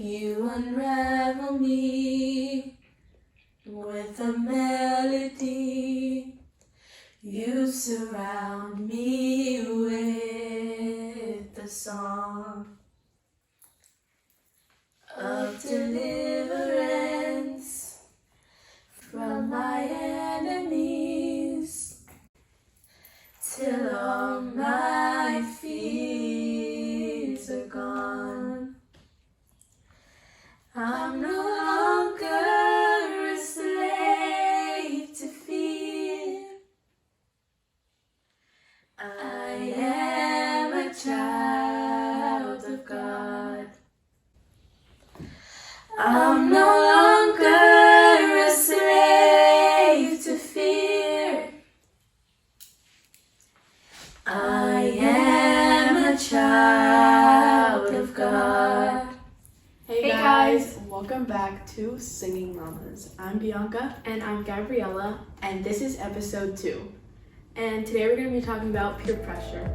You unravel me with a melody. You surround me with the song of deliverance from my enemies, till all my fears are gone. I'm no longer a slave to fear. I am a child of God. I'm no longer a slave to fear. I am a child of God. Hey guys, welcome back to Singing Mamas. I'm Bianca. And I'm Gabriella, And this is episode 2. and today we're going to be talking about peer pressure.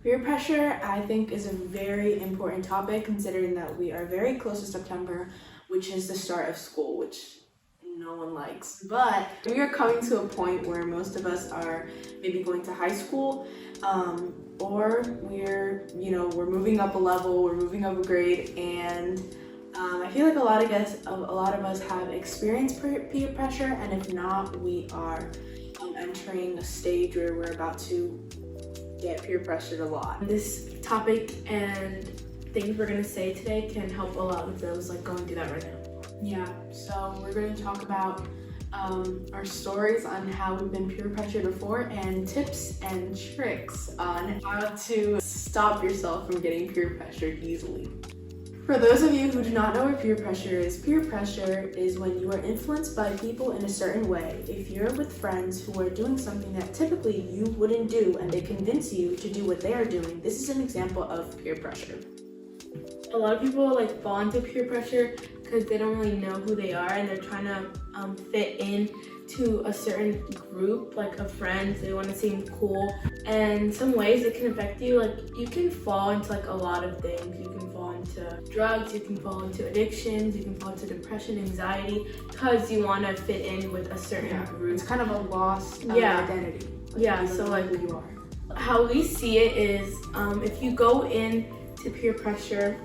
Peer pressure, I think, is a very important topic considering that we are very close to September, which is the start of school, which no one likes. But we are coming to a point where most of us are maybe going to high school, or we're moving up a level, we're moving up a grade, and I feel like a lot of us have experienced peer pressure, and if not, we are entering a stage where we're about to get peer pressured a lot. This topic and things we're going to say today can help a lot with those going through that right now. Yeah, so we're going to talk about our stories on how we've been peer pressured before and tips and tricks on how to stop yourself from getting peer pressured easily. For those of you who do not know what peer pressure is when you are influenced by people in a certain way. If you're with friends who are doing something that typically you wouldn't do and they convince you to do what they are doing, this is an example of peer pressure. A lot of people fall into peer pressure because they don't really know who they are and they're trying to fit in to a certain group of friends. They want to seem cool, and some ways it can affect you. You can fall into a lot of things. You can fall into drugs, you can fall into addictions, you can fall into depression, anxiety, because you want to fit in with a certain group. It's kind of a loss of identity. So who you are. How we see it is if you go in to peer pressure,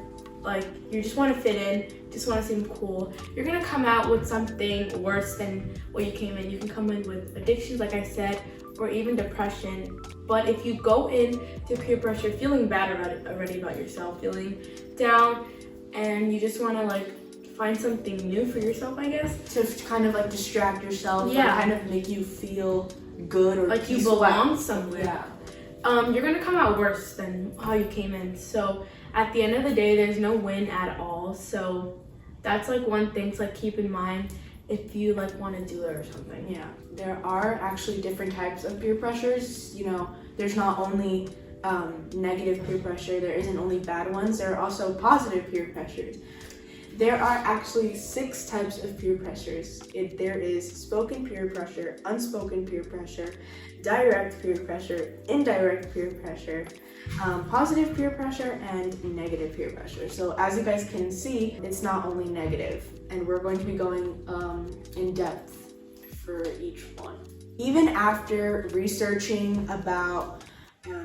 you just want to fit in, just want to seem cool, you're going to come out with something worse than what you came in. You can come in with addictions, like I said, or even depression. But if you go in to peer pressure feeling bad already about yourself, feeling down, and you just want to find something new for yourself, I guess, to kind of distract yourself, Yeah. or kind of make you feel good or you peaceful. belong somewhere. Yeah. You're gonna come out worse than how you came in. So at the end of the day, there's no win at all. So that's one thing to keep in mind if you want to do it or something. Yeah, there are actually different types of peer pressures. There's not only negative peer pressure, there isn't only bad ones, there are also positive peer pressures. There are actually 6 types of peer pressures. There is spoken peer pressure, unspoken peer pressure, direct peer pressure, indirect peer pressure, positive peer pressure, and negative peer pressure. So as you guys can see, it's not only negative, and we're going to be going in depth for each one. Even after researching about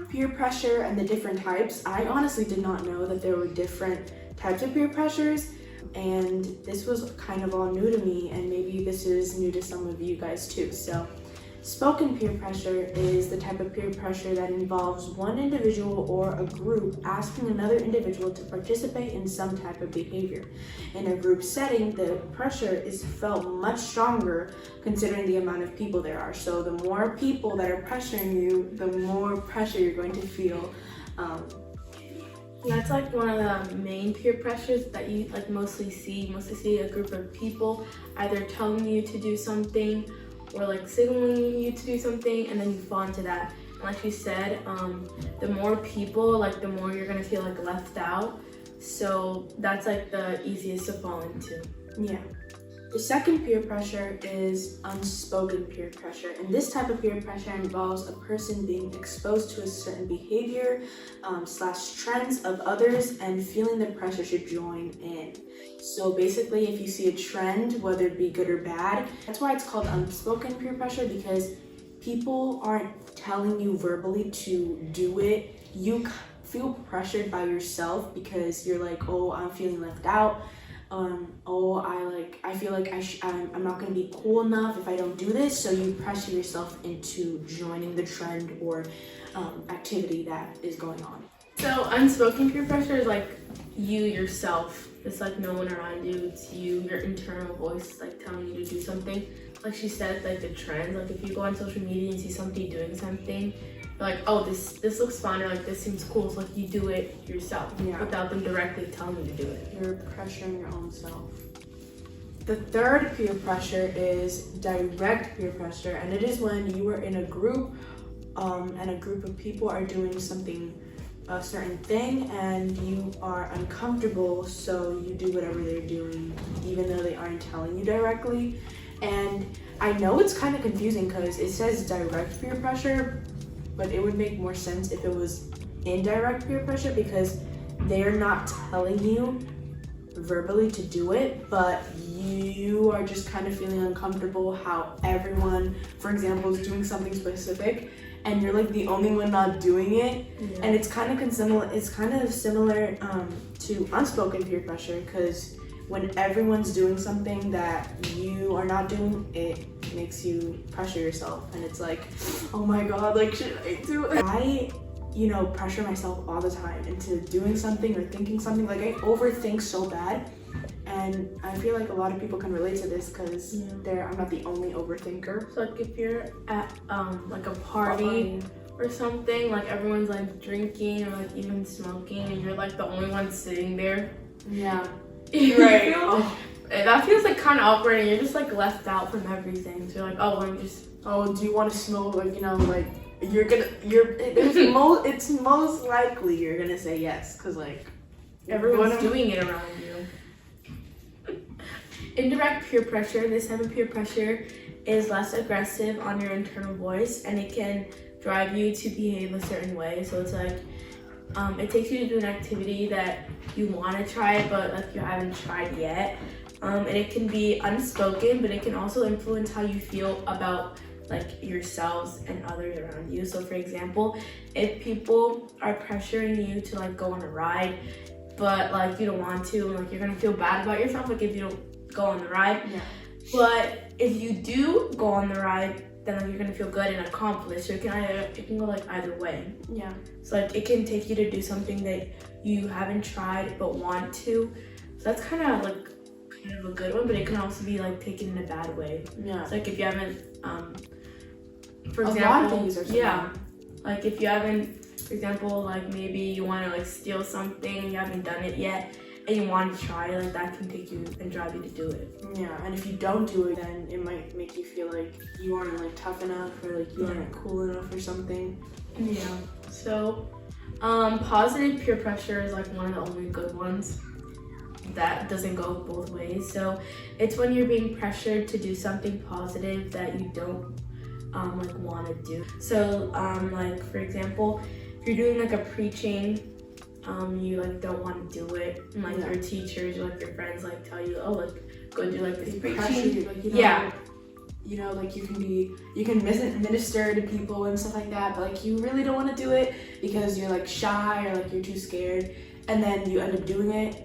peer pressure and the different types, I honestly did not know that there were different types of peer pressures. And this was kind of all new to me, and maybe this is new to some of you guys too. So spoken peer pressure is the type of peer pressure that involves one individual or a group asking another individual to participate in some type of behavior. In a group setting, the pressure is felt much stronger considering the amount of people there are. So the more people that are pressuring you, the more pressure you're going to feel. That's one of the main peer pressures that you mostly see. Mostly see a group of people either telling you to do something or signaling you to do something, and then you fall into that. And like you said, the more people, the more you're gonna feel left out. So that's the easiest to fall into. Yeah. The second peer pressure is unspoken peer pressure, and this type of peer pressure involves a person being exposed to a certain behavior / trends of others and feeling the pressure to join in. So basically, if you see a trend, whether it be good or bad, that's why it's called unspoken peer pressure, because people aren't telling you verbally to do it. You feel pressured by yourself because you're like, oh, I'm feeling left out. I feel like I'm not going to be cool enough if I don't do this. So you pressure yourself into joining the trend or activity that is going on. So unspoken peer pressure is like you yourself. It's like no one around you. It's you, your internal voice, like telling you to do something. Like she said, like the trend. Like if you go on social media and see somebody doing something, you're like, oh, this looks fun, or like this seems cool. So like you do it yourself without them directly telling you to do it. You're pressuring your own self. The third peer pressure is direct peer pressure, and it is when you are in a group and a group of people are doing something, a certain thing, and you are uncomfortable, so you do whatever they're doing, even though they aren't telling you directly. And I know it's kind of confusing because it says direct peer pressure, but it would make more sense if it was indirect peer pressure, because they're not telling you verbally to do it, but you are just kind of feeling uncomfortable how everyone, for example, is doing something specific and you're like the only one not doing it. And it's kind of similar to unspoken peer pressure, because when everyone's doing something that you are not doing, it makes you pressure yourself, and it's like, oh my god, like, should I do it? I pressure myself all the time into doing something or thinking something. Like I overthink so bad, and I feel like a lot of people can relate to this because I'm not the only overthinker. So like if you're at like a party or something, like everyone's like drinking or like even smoking, and you're like the only one sitting there. Yeah. Right. That feels like kind of awkward, and you're just like left out from everything. So you're like, do you want to smoke? Like, like it's most likely you're gonna say yes, because like everyone's doing it around you. Indirect peer pressure. This type of peer pressure is less aggressive on your internal voice, and it can drive you to behave a certain way. So it's like it takes you to do an activity that you want to try, but like you haven't tried yet. And it can be unspoken, but it can also influence how you feel about like yourselves and others around you. So for example, if people are pressuring you to like go on a ride, but like you don't want to, and like you're gonna feel bad about yourself, like if you don't go on the ride. But if you do go on the ride, then like you're gonna feel good and accomplished. So it can go like either way. So like it can take you to do something that you haven't tried but want to. So that's kind of a good one, but it can also be like taken in a bad way. So like if you haven't for example, like if you haven't, for example, like maybe you want to like steal something and you haven't done it yet and you want to try, like that can take you and drive you to do it. And if you don't do it, then it might make you feel like you aren't like tough enough, or like you aren't cool enough or something. So positive peer pressure is like one of the only good ones that doesn't go both ways. So it's when you're being pressured to do something positive that you don't like want to do. So like for example, if you're doing like a preaching, you like don't want to do it, and like your teachers or like your friends like tell you, oh, like go do like this preaching. Like you can minister to people and stuff like that, but like you really don't want to do it because you're like shy or like you're too scared, and then you end up doing it.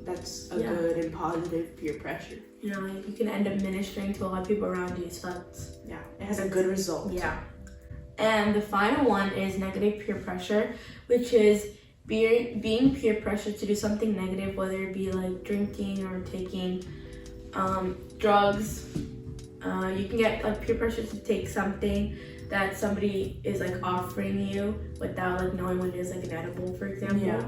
That's a good and positive peer pressure. Like you can end up ministering to a lot of people around you, so it has a good result. And the final one is negative peer pressure, which is being peer pressured to do something negative, whether it be like drinking or taking drugs. You can get like peer pressure to take something that somebody is like offering you without like knowing what it is, like an edible, for example.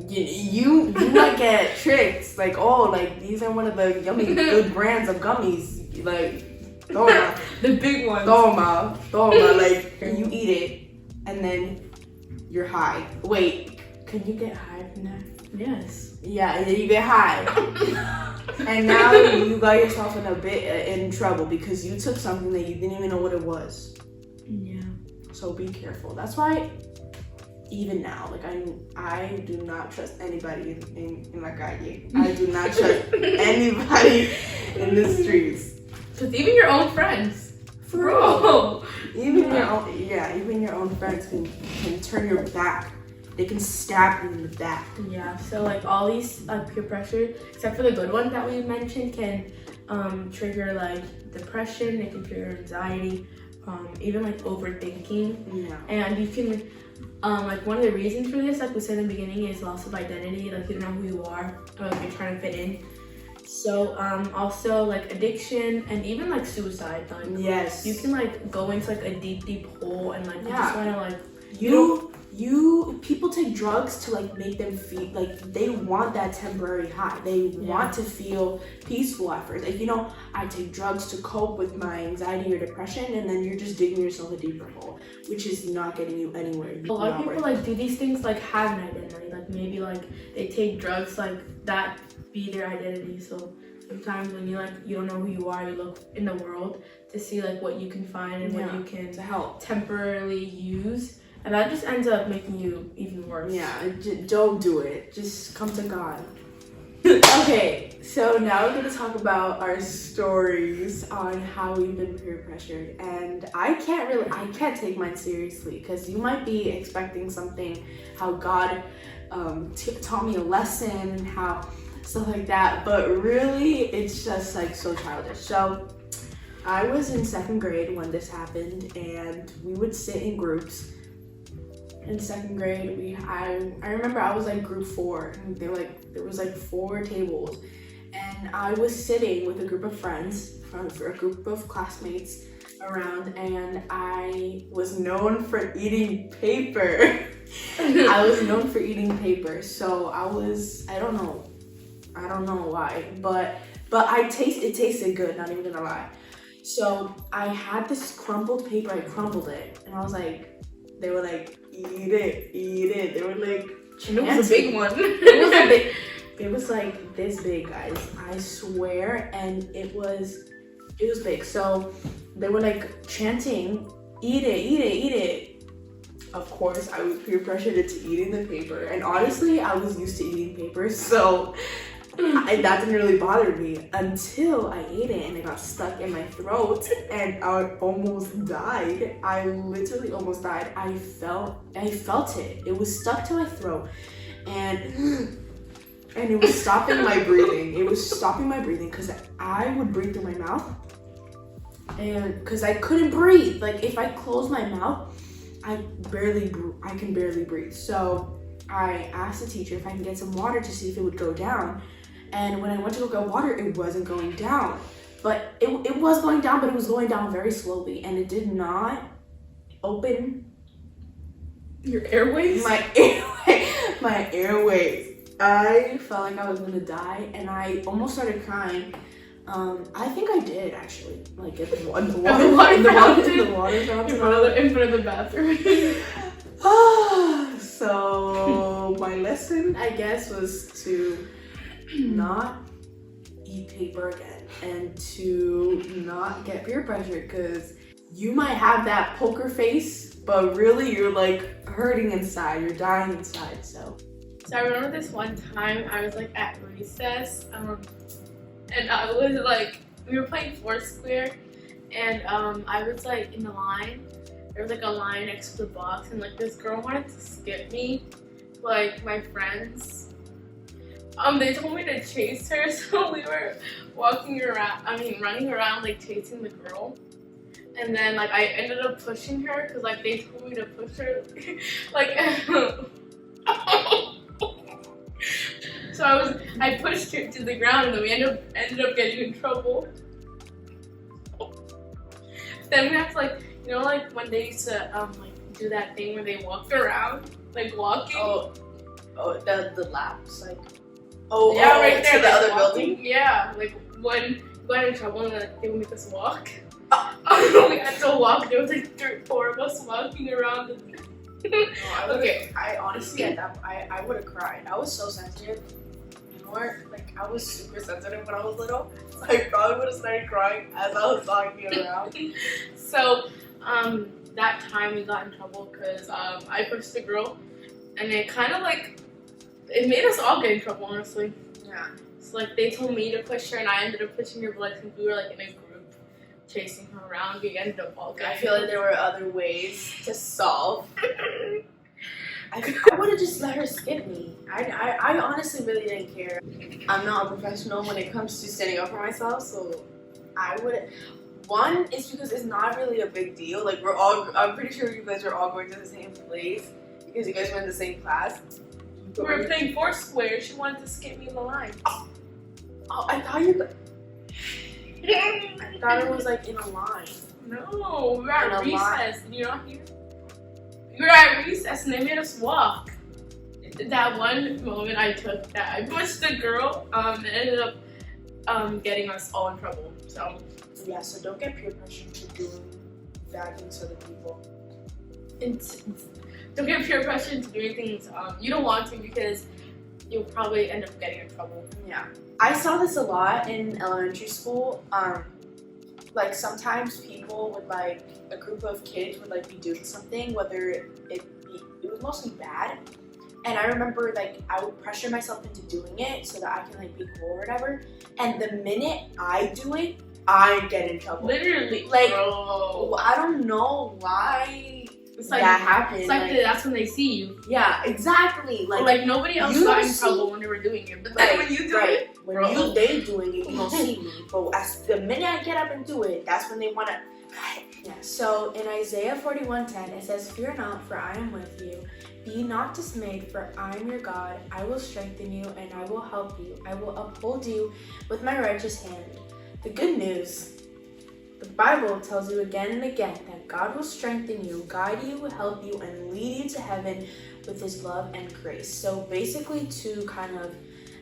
You might get tricked, like, oh, like these are one of the yummy good brands of gummies, like the big ones. Toma, like you eat it and then you're high. Wait, can you get high from that? Yes. Yeah, and then you get high. And now you got yourself in a bit in trouble because you took something that you didn't even know what it was. Yeah. So be careful. That's why even now, like I do not trust anybody in la calle. I do not trust anybody in the streets. Because even your own friends. For real. Even your own friends can turn your back. They can stab you in the back. Yeah, so like all these like peer pressure, except for the good one that we mentioned, can trigger like depression, it can trigger anxiety, even like overthinking. Yeah. And you can like one of the reasons for this, like we said in the beginning, is loss of identity, like you don't know who you are, or like you're trying to fit in. So also like addiction and even like suicide, like Yes. you can like go into like a deep hole and like you just wanna like people take drugs to like make them feel like they want that temporary high. They want to feel peaceful at first. Like, you know, I take drugs to cope with my anxiety or depression, and then you're just digging yourself a deeper hole, which is not getting you anywhere. A lot of people like do these things like have an identity, like maybe like they take drugs like that be their identity. So sometimes when you don't know who you are, you look in the world to see like what you can find and what you can to help temporarily use. And that just ends up making you even worse. Yeah, don't do it. Just come to God. Okay, so now we're going to talk about our stories on how we've been peer pressured. And I can't take mine seriously because you might be expecting something, how God taught me a lesson and how stuff like that. But really, it's just like so childish. So I was in 2nd grade when this happened, and we would sit in groups. In 2nd grade, I remember I was like group 4, and there was like 4 tables, and I was sitting with a group of friends, for a group of classmates around, and I was known for eating paper. I was known for eating paper, so I don't know why, but it tasted good, not even gonna lie. So I had this crumpled paper, I crumpled it, and I was like, they were like, eat it. They were like, and it was a big one. It was like this big, guys. I swear, and it was big. So they were like chanting, eat it. Of course, I was peer pressured into eating the paper, and honestly, I was used to eating paper, so that didn't really bother me until I ate it and it got stuck in my throat and I almost died. I literally almost died. I felt it. It was stuck to my throat and it was stopping my breathing. It was stopping my breathing because I would breathe through my mouth, and because I couldn't breathe. Like if I close my mouth, I can barely breathe. So I asked the teacher if I can get some water to see if it would go down. And when I went to go get water, it wasn't going down. But it was going down, but it was going down very slowly. And it did not open your airways? My airways. I felt like I was gonna die, and I almost started crying. I think I did actually, like in the water fountain. In front of the bathroom. So my lesson, I guess, was to not eat paper again and to not get peer pressure, because you might have that poker face, but really you're like hurting inside, you're dying inside. So I remember this one time I was like at recess, and I was like, we were playing Foursquare, and I was like in the line. There was like a line next to the box, and like this girl wanted to skip me, like my friends. They told me to chase her, so we were running around like chasing the girl. And then like I ended up pushing her because like they told me to push her. Like so I pushed her to the ground, and then we ended up getting in trouble. Then we have to like, you know, like when they used to like do that thing where they walked around, like walking. Oh, the laps, like. Yeah, right there. To the other walking. building? Yeah, like when we got in trouble and like, they would make us walk. We had to walk. There was like 4 of us walking around. Okay. I honestly at that I would have cried. I was so sensitive. More like I was super sensitive when I was little. So I probably would have started crying as I was walking around. So, that time we got in trouble because I pushed a girl, and it kind of like it made us all get in trouble, honestly. Yeah. So like they told me to push her, and I ended up pushing her, but like since we were like in a group chasing her around, we ended up all getting. I feel like there were other ways to solve. I would have just let her skip me. I honestly really didn't care. I'm not a professional when it comes to standing up for myself, so I would. One is because it's not really a big deal. Like I'm pretty sure you guys are all going to the same place because you guys were in the same class. We were playing Foursquare. She wanted to skip me in the line. Oh, I thought you. I thought it was like in a line. No, we were In at a line. recess. Did you not hear? We were at recess, and they made us walk. That one moment I took that I pushed the girl, it ended up getting us all in trouble. So. Yeah, so don't get peer pressure for doing bad things to other people. Don't get peer pressure into doing things you don't want to because you'll probably end up getting in trouble. Yeah. I saw this a lot in elementary school. Like sometimes people would like a group of kids would like be doing something, whether it was mostly bad. And I remember like I would pressure myself into doing it so that I can like be cool or whatever. And the minute I do it, I get in trouble. Literally, Like, bro. I don't know why It's like that happened. It's like that's when they see you. Yeah, exactly. Like nobody else you got in see- trouble when they were doing it, but then when you do it, when bro. they doing it, you don't see me. But as the minute I get up and do it, that's when they wanna. Yeah. So in Isaiah 41:10, it says, "Fear not, for I am with you. Be not dismayed, for I am your God. I will strengthen you and I will help you. I will uphold you with my righteous hand." The good news. The Bible tells you again and again that God will strengthen you, guide you, help you, and lead you to heaven with his love and grace. So basically, to kind of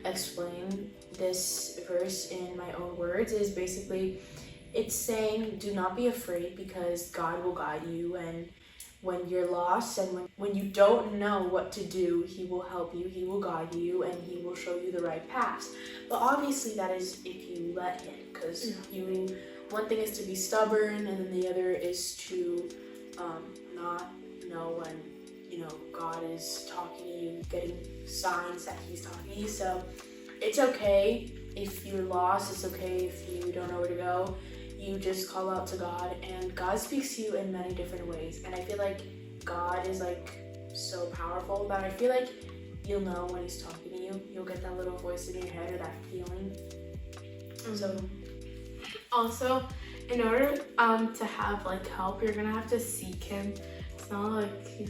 explain this verse in my own words, is basically it's saying do not be afraid because God will guide you, and when you're lost and when you don't know what to do, he will help you, he will guide you, and he will show you the right path. But obviously that is if you let him, because one thing is to be stubborn, and then the other is to not know when God is talking to you, getting signs that he's talking to you. So it's okay if you're lost, it's okay if you don't know where to go. You just call out to God, and God speaks to you in many different ways. And I feel like God is like so powerful that I feel like you'll know when he's talking to you. You'll get that little voice in your head or that feeling. So also, in order to have like help, you're gonna have to seek him. It's not like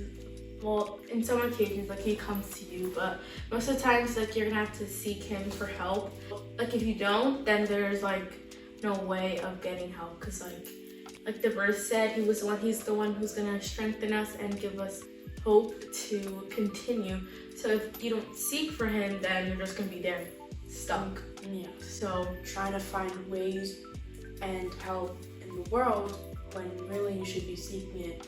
in some occasions like he comes to you, but most of the times like you're gonna have to seek him for help. Like if you don't, then there's like no way of getting help, because like the verse said, he's the one who's gonna strengthen us and give us hope to continue. So if you don't seek for him, then you're just gonna be there stuck. yeah, So trying to find ways and help in the world when really you should be seeking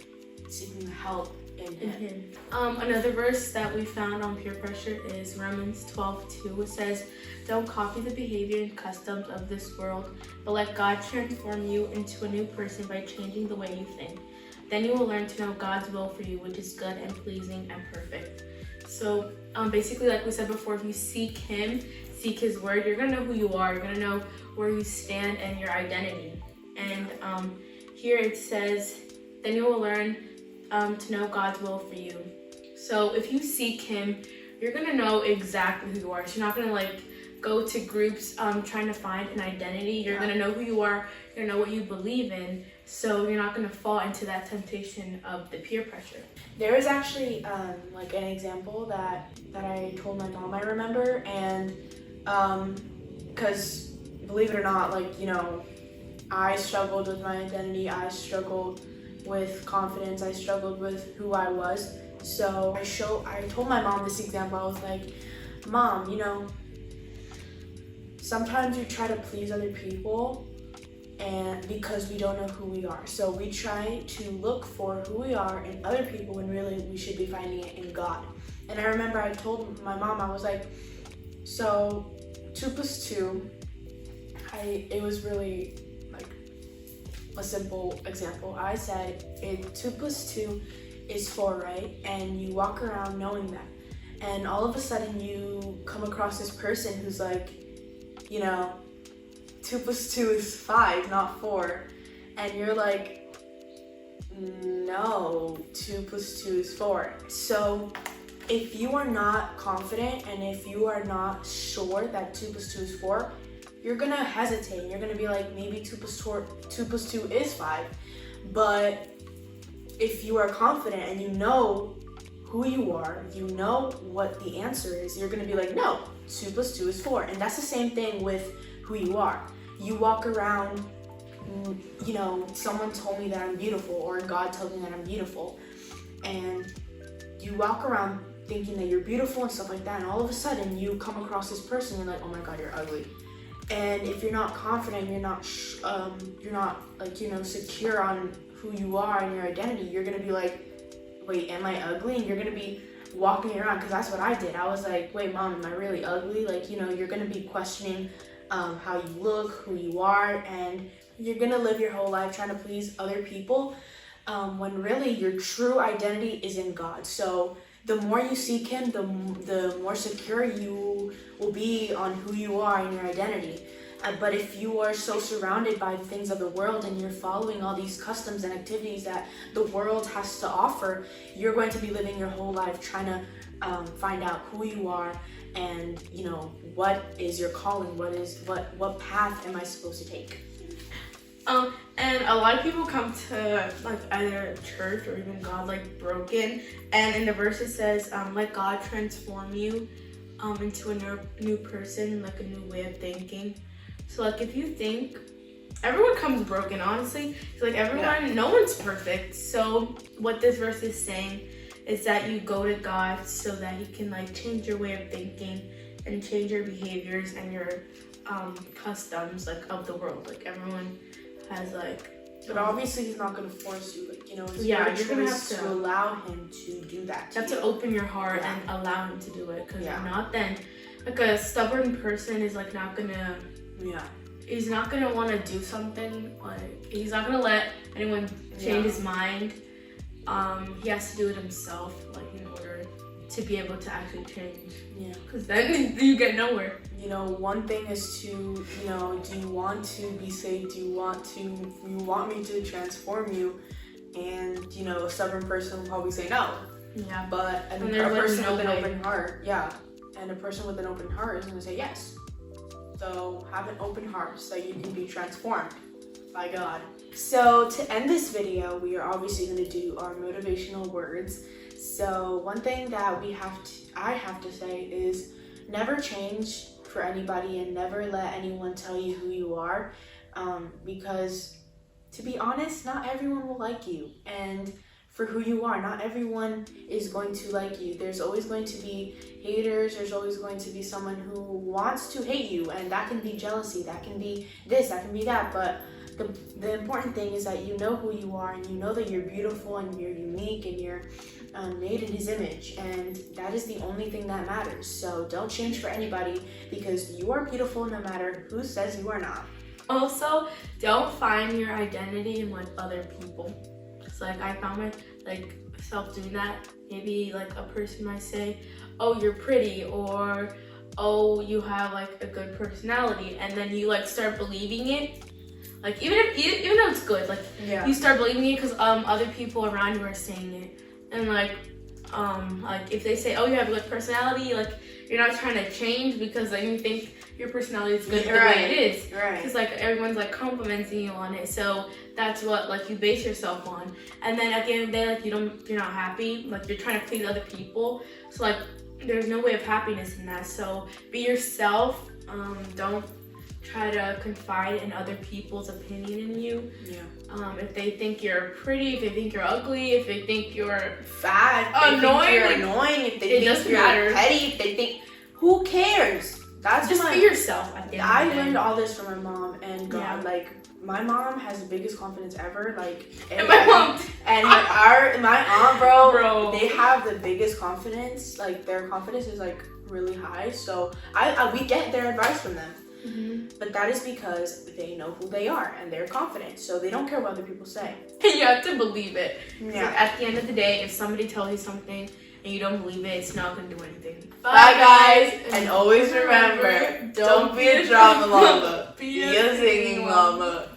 help in him. Another verse that we found on peer pressure is Romans 12:2. It says, "Don't copy the behavior and customs of this world, but let God transform you into a new person by changing the way you think. Then you will learn to know God's will for you, which is good and pleasing and perfect." So basically, like we said before, if you seek him, seek his word, you're gonna know who you are. You're gonna know where you stand and your identity. And here it says, then you will learn to know God's will for you. So if you seek him, you're gonna know exactly who you are. So you're not gonna like go to groups trying to find an identity. You're gonna know who you are. You're gonna know what you believe in. So you're not gonna fall into that temptation of the peer pressure. There is actually like an example that I told my mom I remember, and because believe it or not, like I struggled with my identity. I struggled with confidence. I struggled with who I was. So I told my mom this example. I was like, "Mom, sometimes you try to please other people and because we don't know who we are. So we try to look for who we are in other people when really we should be finding it in God. And I remember I told my mom, I was like, so 2 plus 2, it was really like a simple example. I said, 2 plus 2 is 4, right? And you walk around knowing that. And all of a sudden you come across this person who's like, 2 plus 2 is 5, not 4. And you're like, no, 2 plus 2 is 4. So if you are not confident and if you are not sure that 2 plus 2 is 4, you're gonna hesitate. You're gonna be like, maybe 2 plus 2 is 5. But if you are confident and you know who you are, you know what the answer is, you're gonna be like, no, 2 plus 2 is 4. And that's the same thing with who you are. You walk around, someone told me that I'm beautiful, or God told me that I'm beautiful. And you walk around thinking that you're beautiful and stuff like that, and all of a sudden you come across this person, you're like, oh my God, you're ugly. And if you're not confident, you're not secure on who you are and your identity, you're gonna be like, wait, am I ugly? And you're gonna be walking around, because that's what I did. I was like, wait, Mom, am I really ugly? You're gonna be questioning how you look, who you are, and you're gonna live your whole life trying to please other people, when really your true identity is in God. So the more you seek Him, the more secure you will be on who you are and your identity. But if you are so surrounded by the things of the world and you're following all these customs and activities that the world has to offer, you're going to be living your whole life trying to find out who you are and what is your calling, what path am I supposed to take. And a lot of people come to either church or even God broken, and in the verse it says, let God transform you into a new person, a new way of thinking. So if you think, everyone comes broken, honestly. So everyone, no one's perfect. So what this verse is saying is that you go to God so that He can change your way of thinking and change your behaviors and your customs of the world. Everyone has but obviously He's not going to force you. It's you're your gonna choice have to allow Him to do that. You have to open your heart and allow Him to do it, because if not, then a stubborn person is not gonna. He's not gonna want to do something. He's not gonna let anyone change his mind. He has to do it himself, in order to be able to actually change. Yeah. Because then you get nowhere. One thing is to, do you want to be saved? Do you want me to transform you? And, a stubborn person will probably say no. Yeah. But a person with an open heart, and a person with an open heart is going to say yes. So have an open heart so you can be transformed by God. So to end this video, we are obviously going to do our motivational words. So one thing that I have to say is never change for anybody and never let anyone tell you who you are, because to be honest, not everyone will like you, and for who you are, not everyone is going to like you. There's always going to be haters, there's always going to be someone who wants to hate you, and that can be jealousy, that can be this, that can be that, but the important thing is that you know who you are and you know that you're beautiful and you're unique and you're made in His image, and that is the only thing that matters. So don't change for anybody, because you are beautiful no matter who says you are not. Also, don't find your identity in other people. So I found myself doing that. Maybe a person might say, oh, you're pretty, or oh, you have a good personality, and then you start believing it. Even though it's good, you start believing it because other people around you are saying it. And if they say, oh, you have a good personality, you're not trying to change because then you think your personality is good the way it is. Right. Because everyone's complimenting you on it. So that's what you base yourself on. And then at the end of the day, you're not happy. You're trying to please other people. So there's no way of happiness in that. So be yourself. Don't try to confide in other people's opinion in you. Yeah. If they think you're pretty, if they think you're ugly, if they think you're fat, annoying, if they think you're petty, if they think, who cares? That's Just my, be yourself at the end I of the day. learned all this from my mom and God. Yeah. Like my mom has the biggest confidence ever. Like And my mom, and my aunt, Bro. they have the biggest confidence. Like their confidence is like really high. So we get their advice from them. But that is because they know who they are and they're confident. So they don't care what other people say. you have to believe it. Yeah. At the end of the day, if somebody tells you something and you don't believe it, it's not gonna do anything. Bye guys, and always remember, don't be a drama llama, Be be a singing llama.